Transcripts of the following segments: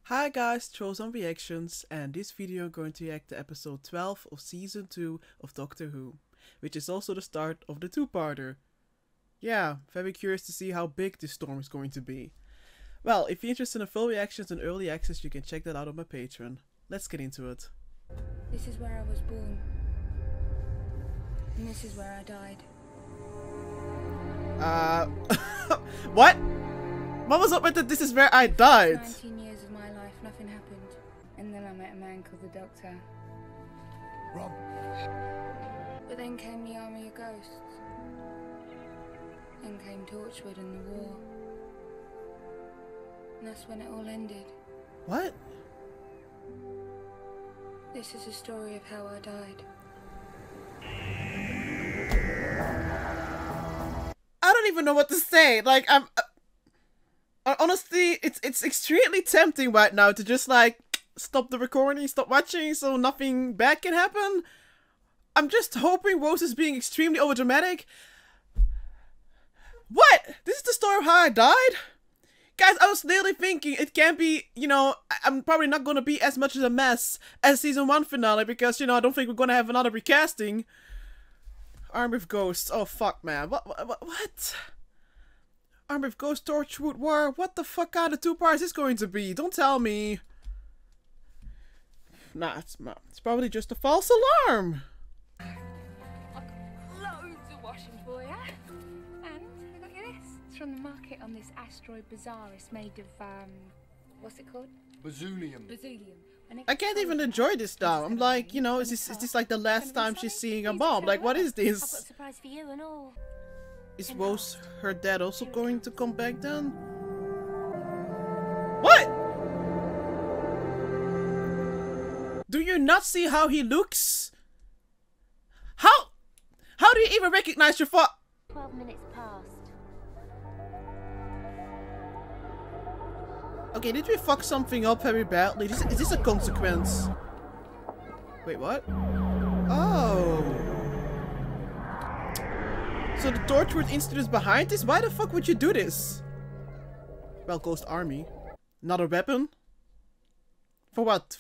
Hi guys, Chosen Reactions, and this video I'm going to react to episode 12 of season 2 of Doctor Who, which is also the start of the two-parter. Yeah, very curious to see how big this storm is going to be. Well, if you're interested in full reactions and early access, you can check that out on my Patreon. Let's get into it. This is where I was born. And this is where I died. What? What was up with the "this is where I died"? 19 years of my life, nothing happened. And then I met a man called the Doctor. Rob. But then came the army of ghosts. Then came Torchwood and the war. And that's when it all ended. What? This is a story of how I died. I don't even know what to say. Like, honestly, it's extremely tempting right now to just like stop the recording, stop watching, so nothing bad can happen. I'm just hoping Rose is being extremely overdramatic. What? This is the story of how I died? Guys, I was literally thinking it can't be, you know, I'm probably not going to be as much of a mess as season 1 finale because, you know, I don't think we're going to have another recasting. Army of Ghosts. Oh, fuck, man. What? Army of Ghosts, Torchwood War. What the fuck kind of two parts is this going to be? Don't tell me. Nah, it's probably just a false alarm. I've got loads of washing for you. And I got you this. It's from the market on this asteroid bazaar. It's made of, what's it called? Bazoolium. Beryllium. I can't even enjoy this now. I'm like, you know, is this like the last time she's seeing a bomb? Like, what is I've got a this? surprise for you and all. Is Rose, her dad, also going to come back then? What? Do you not see how he looks? How do you even recognize your 12 minutes past. Okay, did we fuck something up very badly? Is this a consequence? Wait, what? Oh. So the Torchwood Institute is behind this? Why the fuck would you do this? Well, Ghost Army. Not a weapon? For what?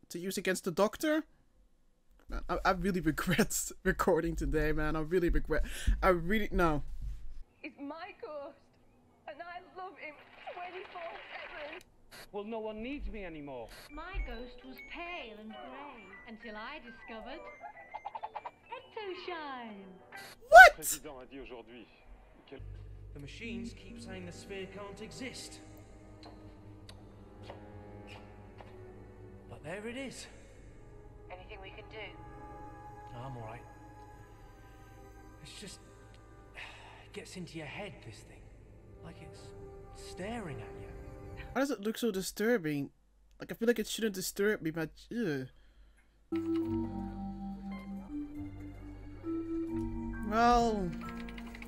To use against the Doctor? Man, I really regret recording today, man. I really no. It's my ghost, and I love him 24/7. Well, no one needs me anymore. My ghost was pale and grey until I discovered Ectoshine. What? The machines keep saying the sphere can't exist. But there it is. Anything we can do? No, I'm alright. It's just... it gets into your head, this thing. Like it's staring at you. Why does it look so disturbing? Like, I feel like it shouldn't disturb me, but ugh. Well,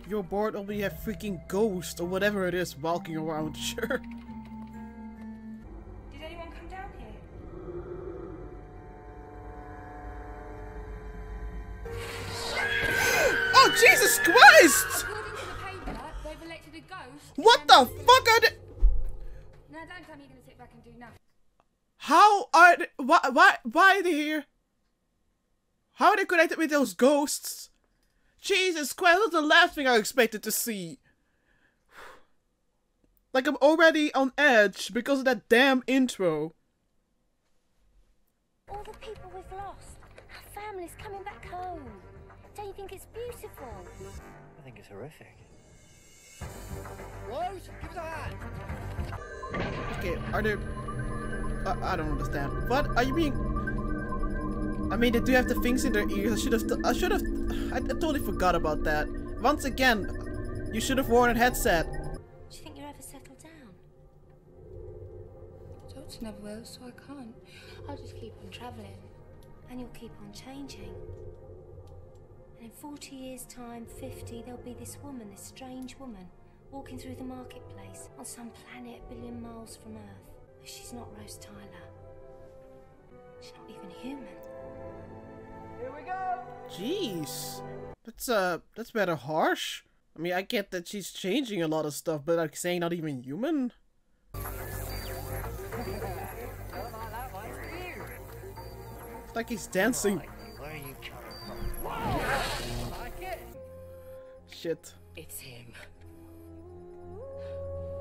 you're bored of me, a freaking ghost or whatever it is walking around, sure. Did anyone come down here? Oh, Jesus Christ! According to the paper, they've elected a ghost. What the fuck are they? Now don't tell me you're gonna sit back and do nothing. How are they? Why are they here? How are they connected with those ghosts? Jesus Christ, that's the last thing I expected to see. Like, I'm already on edge because of that damn intro. All the people we've lost. Our family's coming back home. Don't you think it's beautiful? I think it's horrific. Rose, give us a hand. Okay, are there... I don't understand. What? Are you being... I mean, they do have the things in their ears. I totally forgot about that. Once again, you should have worn a headset. Do you think you'll ever settle down? Doctor never will, so I can't. I'll just keep on travelling. And you'll keep on changing. And in 40 years' time, 50, there'll be this woman, this strange woman, walking through the marketplace on some planet a billion miles from Earth. But she's not Rose Tyler. She's not even human. Here we go. Jeez. That's rather harsh. I mean, I get that she's changing a lot of stuff, but like saying not even human? Like he's dancing. Where are you coming from? Like it? Shit. It's him.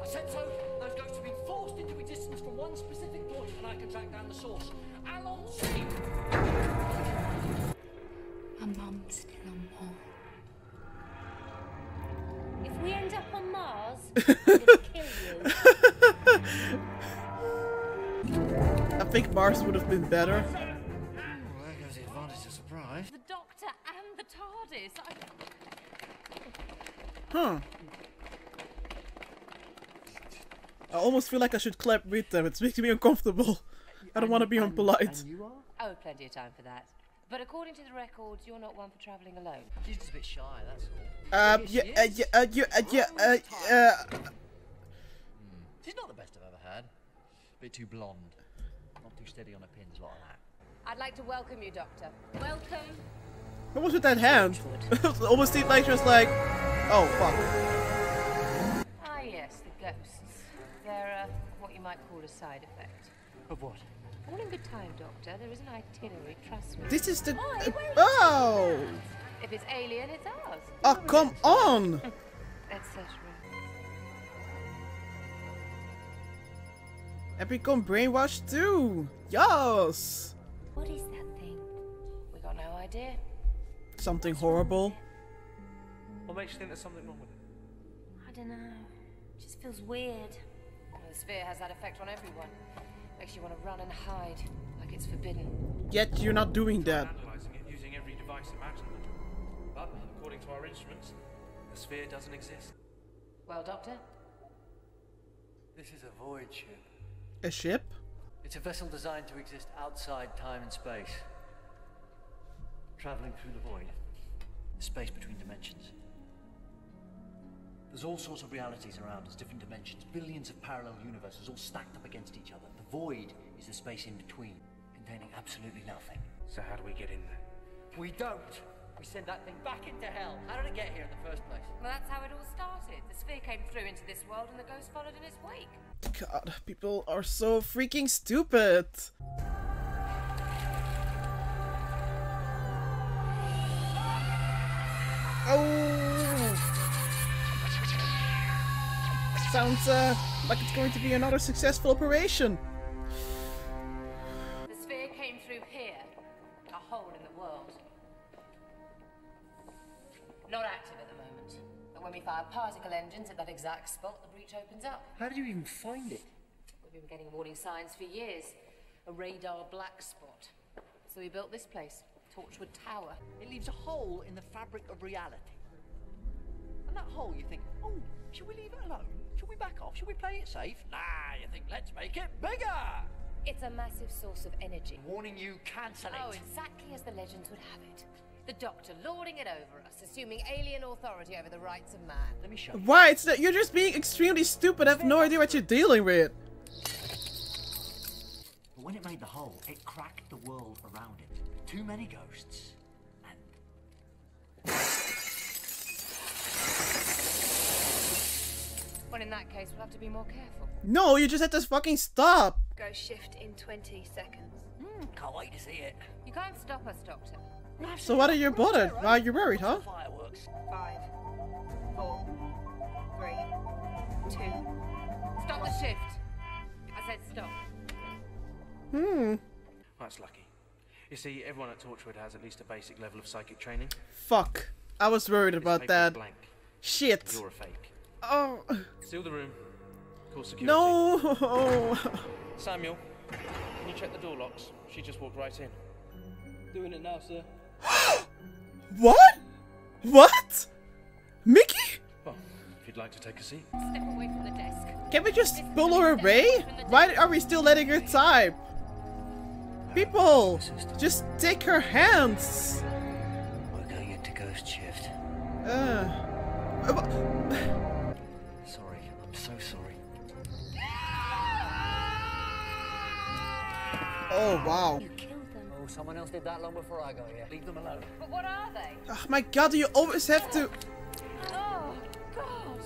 I said so. Those ghosts have been forced into existence from one specific point, and I can track down the source. Alon Street. My mum's still on board. If we end up on Mars, I'm gonna kill you. I think Mars would have been better. Well, there goes the advantage of surprise. The Doctor and the TARDIS. Huh. I almost feel like I should clap with them. It's making me uncomfortable. I don't want to be unpolite. And you are? Oh, plenty of time for that. But according to the records, you're not one for travelling alone. She's just a bit shy, that's all. She's not the best I've ever had. Bit too blonde. Not too steady on her pins, a lot of that. I'd like to welcome you, Doctor. Welcome. What was with that hand? It almost seemed like she was like, oh fuck. Ah, yes, the ghosts. They're what you might call a side effect. Of what? All in good time, Doctor. There is an itinerary, trust me. This is the. Oi, wait. Oh! If it's alien, it's ours. Oh, come on! Etc. And become brainwashed too! Yes! What is that thing? We got no idea. Something horrible. What makes you think there's something wrong with it? I don't know. It just feels weird. Well, the sphere has that effect on everyone. Makes you want to run and hide, like it's forbidden. Yet you're not doing that. Analyzing it using every device imaginable. But according to our instruments, the sphere doesn't exist. Well, Doctor? This is a void ship. A ship? It's a vessel designed to exist outside time and space. Traveling through the void. The space between dimensions. There's all sorts of realities around us, different dimensions, billions of parallel universes all stacked up against each other. The void is the space in between, containing absolutely nothing. So how do we get in there? We don't! We send that thing back into hell. How did it get here in the first place? Well, that's how it all started. The sphere came through into this world and the ghost followed in its wake. God, people are so freaking stupid. Oh! Sounds like it's going to be another successful operation. The sphere came through here, a hole in the world. Not active at the moment, but when we fire particle engines at that exact spot, the breach opens up. How did you even find it? We've been getting warning signs for years. A radar black spot. So we built this place, Torchwood Tower. It leaves a hole in the fabric of reality. And that hole, you think, oh, should we leave it alone? Should we back off? Should we play it safe? Nah, you think, let's make it bigger! It's a massive source of energy. Warning you, cancel it. Oh, exactly as the legends would have it. The Doctor lording it over us, assuming alien authority over the rights of man. Let me show you. Why? It's that you're just being extremely stupid. I have no idea what you're dealing with. But when it made the hole, it cracked the world around it. Too many ghosts. And well, in that case, we'll have to be more careful. No, you just had to fucking stop. Go shift in 20 seconds. can't wait to see it. You can't stop us, Doctor. So what are you bothered? Why are you worried, huh? Fireworks. 5, 4, 3, 2. Stop the shift. I said stop. That's lucky. You see, everyone at Torchwood has at least a basic level of psychic training. Fuck. I was worried about This that. paper's blank. Shit. You're a fake. Oh. Seal the room. Call security. No. Samuel, can you check the door locks? She just walked right in. Doing it now, sir. What? What? Mickey? Well, if you'd like to take a seat. Step away from the desk. Can we just pull her away? Why are we still letting her type? People, just take her hands. We're going into ghost shift. Sorry, I'm so sorry. Oh wow. You killed them. Oh, someone else did that long before I got here. Leave them alone. But what are they? Oh my god, do you always have to... Oh, God.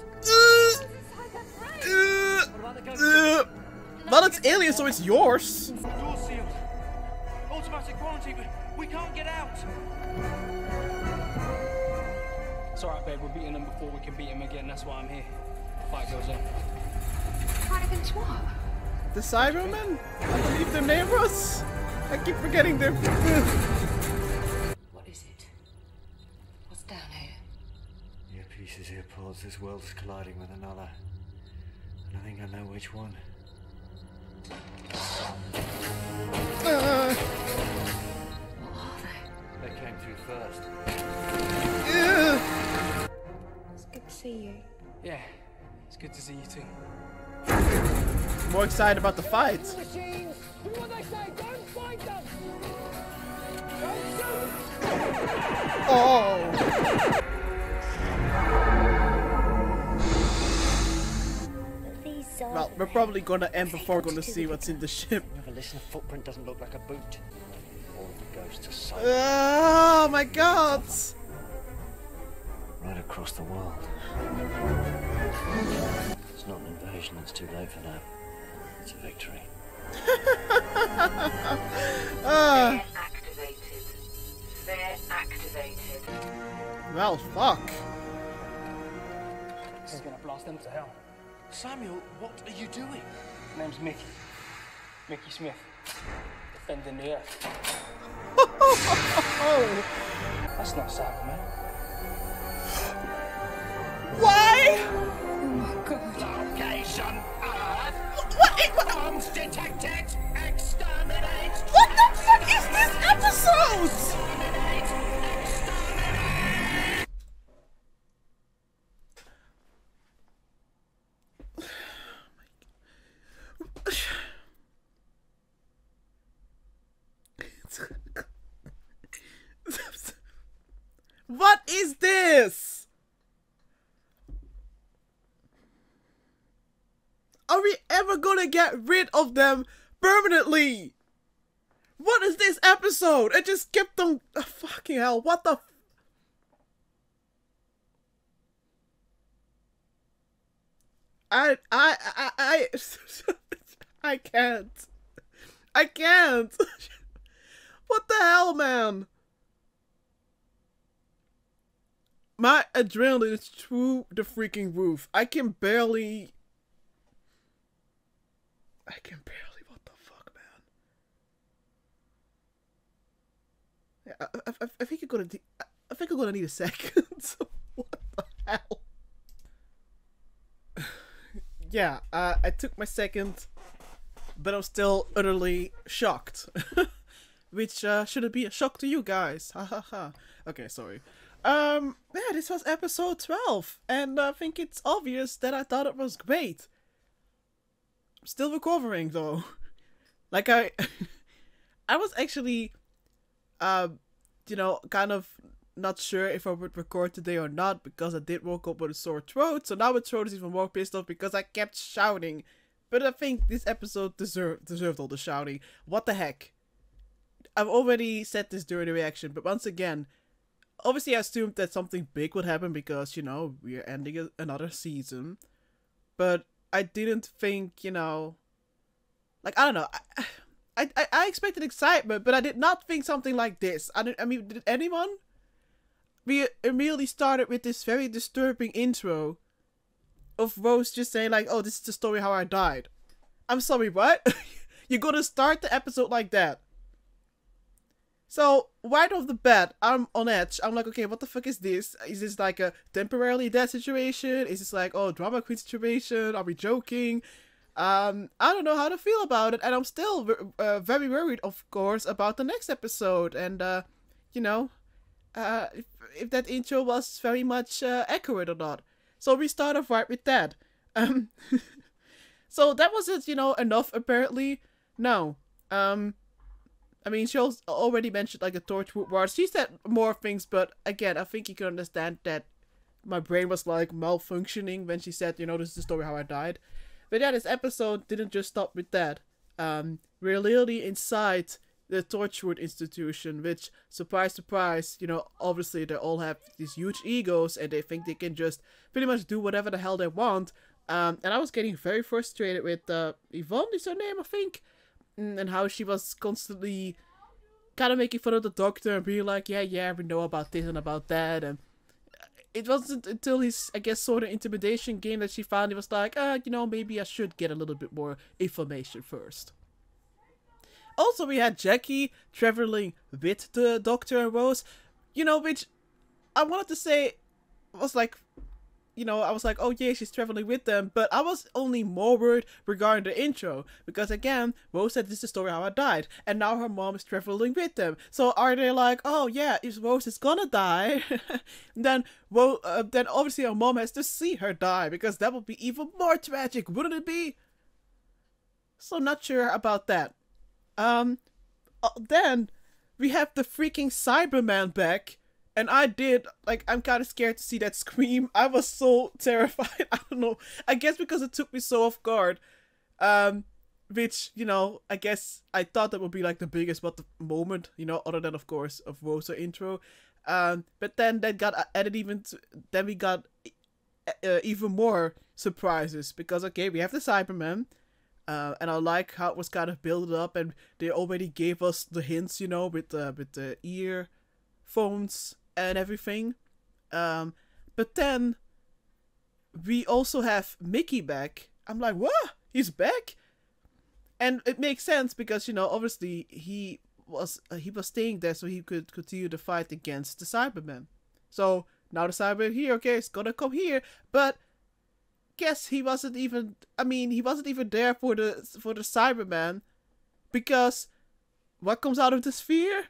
What about the ghost shift? Well, it's alien, so it's yours. Door sealed. Oh, automatic quarantine. We can't get out. It's alright, babe. We're beating them before we can beat them again. That's why I'm here. Fight goes on. Fight against what? The Cybermen? I believe their name was. I keep forgetting their. What is it? What's down here? Ear pieces, ear pods. This world is colliding with another. And I think I know which one. What are they? They came through first. It's good to see you. Yeah, it's good to see you too. More excited about the fight. Machines! Do what they say! Don't fight them! Don't shoot! Oh! Well, we're probably gonna end before we're gonna see what's in the ship. Never listen, a footprint doesn't look like a boot. All the ghosts are silent. Oh my god! Right across the world. It's not an invasion, it's too late for that. It's a victory. Sphere activated. Sphere activated. Well, fuck. This is gonna blast them to hell. Samuel, what are you doing? Name's Mickey. Mickey Smith. Defending the Earth. That's not Cyberman. Why? Oh my god. Location Earth. What? Bombs detected. Exterminate. What the fuck is this episode? Exterminate. Exterminate. What is this? Are we ever gonna get rid of them permanently? What is this episode? It just kept on. Oh, fucking hell! What the? I can't. I can't. What the hell, man? My adrenaline is through the freaking roof. I can barely. What the fuck, man? Yeah, I think you're gonna. I think I'm gonna need a second. What the hell? Yeah, I took my second, but I'm still utterly shocked. Which shouldn't be a shock to you guys. Ha ha ha. Okay, sorry. Yeah, this was episode 12, and I think it's obvious that I thought it was great. I'm still recovering though. Like I was actually, you know, kind of not sure if I would record today or not because I did woke up with a sore throat. So now my throat is even more pissed off because I kept shouting. But I think this episode deserved all the shouting. What the heck? I've already said this during the reaction, but once again, obviously I assumed that something big would happen because, you know, we're ending another season. But I didn't think, you know, like, I don't know. I expected excitement, but I did not think something like this. I mean, did anyone? We immediately started with this very disturbing intro of Rose just saying like, oh, this is the story how I died. I'm sorry, what? You're gonna start the episode like that. So, right off the bat, I'm on edge. I'm like, okay, what the fuck is this? Is this like a temporarily dead situation? Is this like, oh, drama queen situation? Are we joking? I don't know how to feel about it. And I'm still very worried, of course, about the next episode. And, you know, if that intro was very much accurate or not. So we start off right with that. So that wasn't, you know, enough, apparently. No. I mean, she already mentioned, like, a Torchwood Ward. She said more things, but, again, I think you can understand that my brain was, like, malfunctioning when she said, you know, this is the story how I died. But yeah, this episode didn't just stop with that. We're literally inside the Torchwood Institution, which, surprise, surprise, you know, obviously they all have these huge egos, and they think they can just pretty much do whatever the hell they want. And I was getting very frustrated with Yvonne, is her name, I think? And how she was constantly kind of making fun of the Doctor and being like, yeah, we know about this and about that. And it wasn't until his, I guess, sort of intimidation game that she finally was like, you know, maybe I should get a little bit more information first. Also, we had Jackie traveling with the Doctor and Rose, you know, which I wanted to say was like, you know, I was like, oh yeah, she's traveling with them, but I was only more worried regarding the intro, because again, Rose said this is the story how I died, and now her mom is traveling with them. So are they like, oh yeah, if Rose is gonna die, then obviously her mom has to see her die, because that would be even more tragic, wouldn't it be? So I'm not sure about that. Then we have the freaking Cyberman back. And I'm kind of scared to see that scream. I was so terrified. I don't know. I guess because it took me so off guard. Which, you know, I guess I thought that would be like the biggest moment, you know, other than, of course, of Rosa intro. But then that got added then we got even more surprises. Because, okay, we have the Cybermen. And I like how it was kind of built up. And they already gave us the hints, you know, with the earphones and everything. But then we also have Mickey back. I'm like, what? He's back? And it makes sense because, you know, obviously he was staying there so he could continue the fight against the Cybermen. So now the Cybermen here, okay, it's gonna come here, but guess he wasn't even there for the Cybermen, because what comes out of the sphere?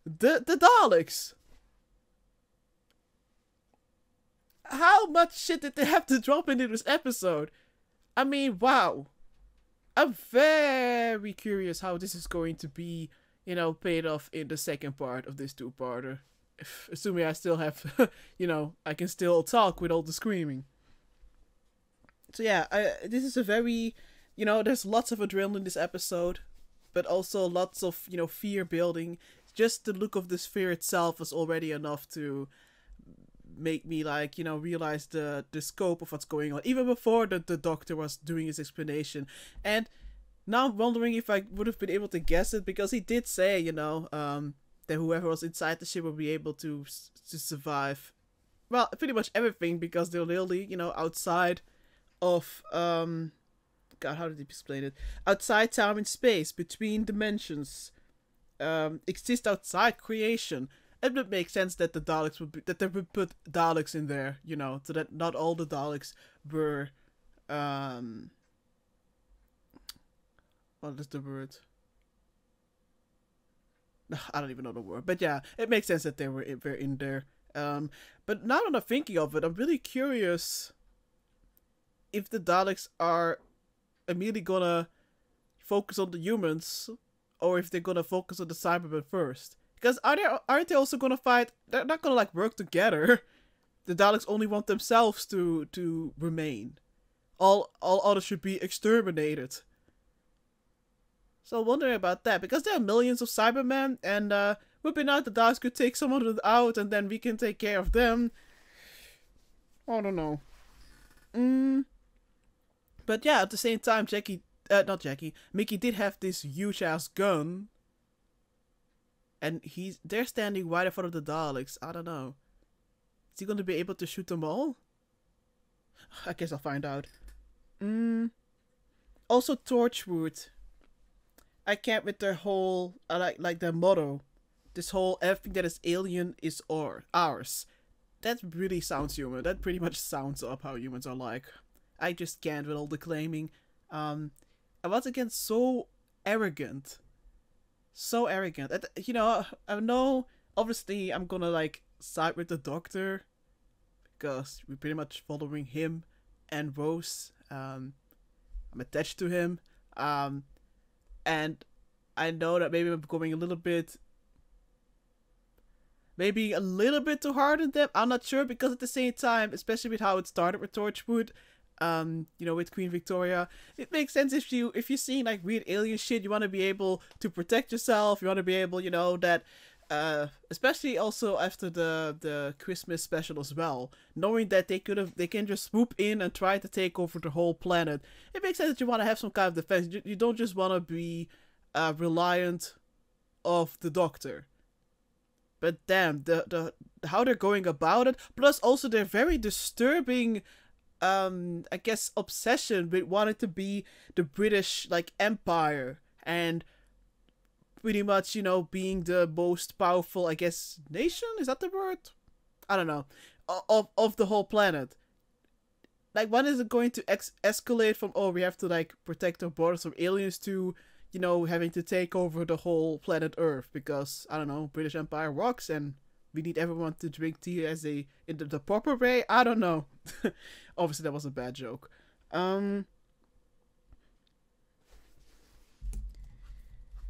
The Daleks. How much shit did they have to drop into this episode? I mean, wow. I'm very curious how this is going to be, you know, paid off in the second part of this two-parter. Assuming I still have, you know, I can still talk with all the screaming. So yeah, this is a very, you know, there's lots of adrenaline in this episode, but also lots of, you know, fear building. Just the look of the sphere itself was already enough to make me, like, you know, realize the scope of what's going on, even before the Doctor was doing his explanation. And now I'm wondering if I would have been able to guess it, because he did say, you know, that whoever was inside the ship would be able to survive, well, pretty much everything, because they're literally, you know, outside of, God, how did he explain it? Outside time and space, between dimensions, exist outside creation. It would make sense that the Daleks that they would put Daleks in there, you know, so that not all the Daleks were, what is the word? I don't even know the word, but yeah, it makes sense that they were in there. But now that I'm thinking of it, I'm really curious if the Daleks are immediately gonna focus on the humans, or if they're gonna focus on the Cybermen first. Because aren't they also gonna fight? They're not gonna, like, work together. The Daleks only want themselves to remain. All others should be exterminated. So I'm wondering about that, because there are millions of Cybermen, and would be nice the Daleks could take some of them out, and then we can take care of them. I don't know. But yeah, at the same time, Mickey did have this huge ass gun. And they're standing right in front of the Daleks. I don't know. Is he going to be able to shoot them all? I guess I'll find out. Also Torchwood. I can't with their whole, like their motto. This whole, everything that is alien is ours. That really sounds human. That pretty much sounds up how humans are like. I just can't with all the claiming. And once again, so arrogant. So arrogant. You know, I know, obviously, I'm gonna, like, side with the Doctor, because we're pretty much following him and Rose. I'm attached to him. And I know that maybe I'm going a little bit too hard on them. I'm not sure, because at the same time, especially with how it started with Torchwood, you know, with Queen Victoria, it makes sense if you're seeing, like, weird alien shit, you want to be able to protect yourself, you want to be able, you know, that, especially also after the Christmas special as well, knowing that they can just swoop in and try to take over the whole planet. It makes sense that you want to have some kind of defense. You don't just want to be reliant of the Doctor. But damn, the how they're going about it, plus also their very disturbing, I guess, obsession with wanting to be the British, like, Empire, and pretty much, you know, being the most powerful, I guess, nation? Is that the word? I don't know. Of the whole planet. Like, when is it going to escalate from, oh, we have to, like, protect our borders from aliens to, you know, having to take over the whole planet Earth because, I don't know, British Empire rocks and we need everyone to drink tea as in the proper way? I don't know. Obviously, that was a bad joke.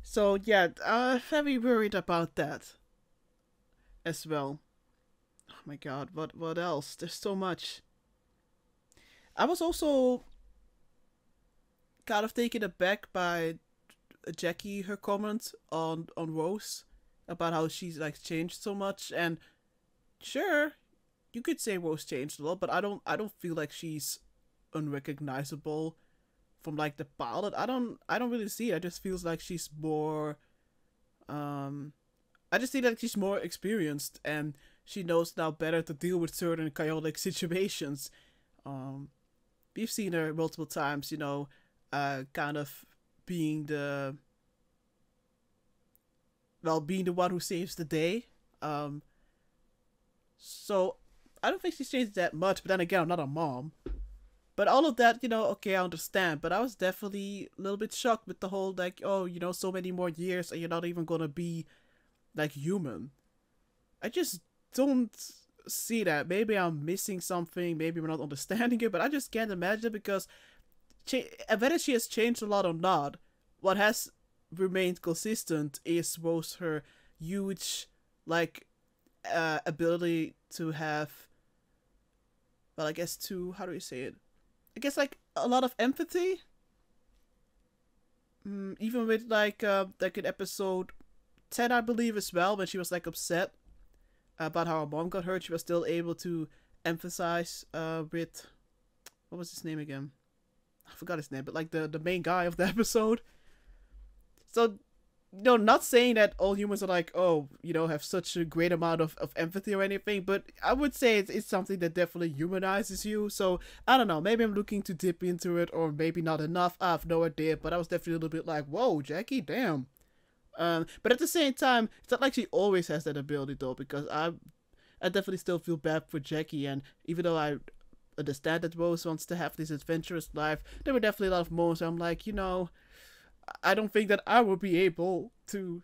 So, yeah, I'm very worried about that as well. Oh my god, what else? There's so much. I was also kind of taken aback by Jackie, her comment on Rose about how she's like changed so much, and sure, you could say Rose changed a lot, but I don't feel like she's unrecognizable from like the pilot. I don't really see it. I just feels like she's more I just see that she's more experienced and she knows now better to deal with certain chaotic situations. We've seen her multiple times, you know, kind of being the one who saves the day. So I don't think she's changed that much, but then again, I'm not a mom. But all of that, you know, okay, I understand. But I was definitely a little bit shocked with the whole, like, oh, you know, so many more years and you're not even gonna be, like, human. I just don't see that. Maybe I'm missing something, maybe we're not understanding it, but I just can't imagine it because whether she has changed a lot or not, what has remained consistent is both her huge, like, ability to have, well, I guess how do you say it? I guess, like, a lot of empathy. Even with, like in episode 10, I believe, as well, when she was, like, upset about how her mom got hurt, she was still able to emphasize with, what was his name again? I forgot his name, but, like, the main guy of the episode. So, you know, not saying that all humans are like, oh, you know, have such a great amount of empathy or anything, but I would say it's something that definitely humanizes you. So, I don't know, maybe I'm looking to dip into it, or maybe not enough. I have no idea, but I was definitely a little bit like, whoa, Jackie, damn. But at the same time, it's not like she always has that ability, though, because I definitely still feel bad for Jackie, and even though I understand that Rose wants to have this adventurous life, there were definitely a lot of moments where I'm like, you know, I don't think that I will be able to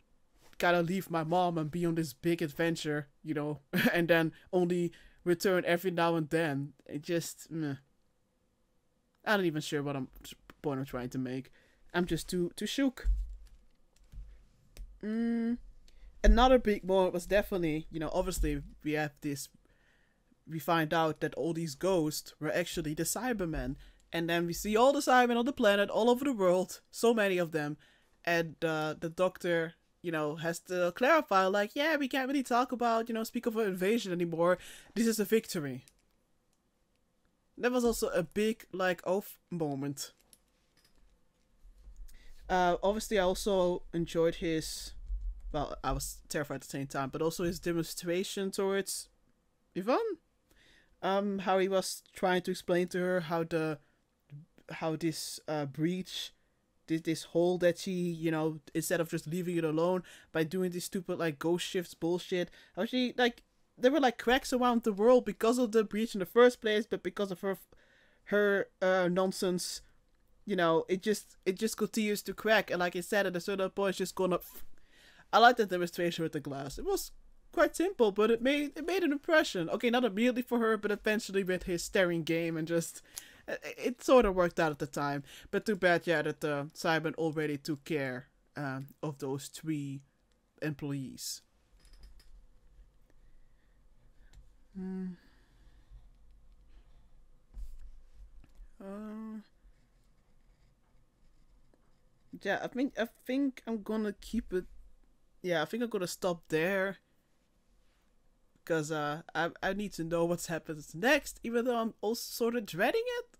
kind of leave my mom and be on this big adventure, you know, and then only return every now and then. It just, meh. I'm not even sure what point I'm trying to make. I'm just too shook. Another big moment was definitely, you know, obviously we find out that all these ghosts were actually the Cybermen. And then we see all the Cybermen on the planet, all over the world, so many of them. And the Doctor, you know, has to clarify, like, yeah, we can't really talk about, you know, speak of an invasion anymore. This is a victory. That was also a big, like, oath moment. Obviously, I also enjoyed his, well, I was terrified at the same time, but also his demonstration towards Yvonne. How he was trying to explain to her how this breach, this hole that she, you know, instead of just leaving it alone by doing this stupid, like, ghost shifts bullshit, how she, like, there were, like, cracks around the world because of the breach in the first place, but because of her nonsense, you know, it just continues to crack, and like I said, at a certain point, it's just gonna. I like that demonstration with the glass. It was quite simple, but it made an impression. Okay, not immediately for her, but eventually with his staring game, and just it sort of worked out at the time. But too bad, yeah, that Cybermen already took care of those 3 employees. Yeah, I think I'm gonna keep it. Yeah, I think I'm gonna stop there. Because I need to know what's happening next, even though I'm also sort of dreading it.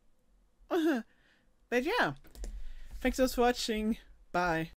But yeah, thanks so much for watching. Bye.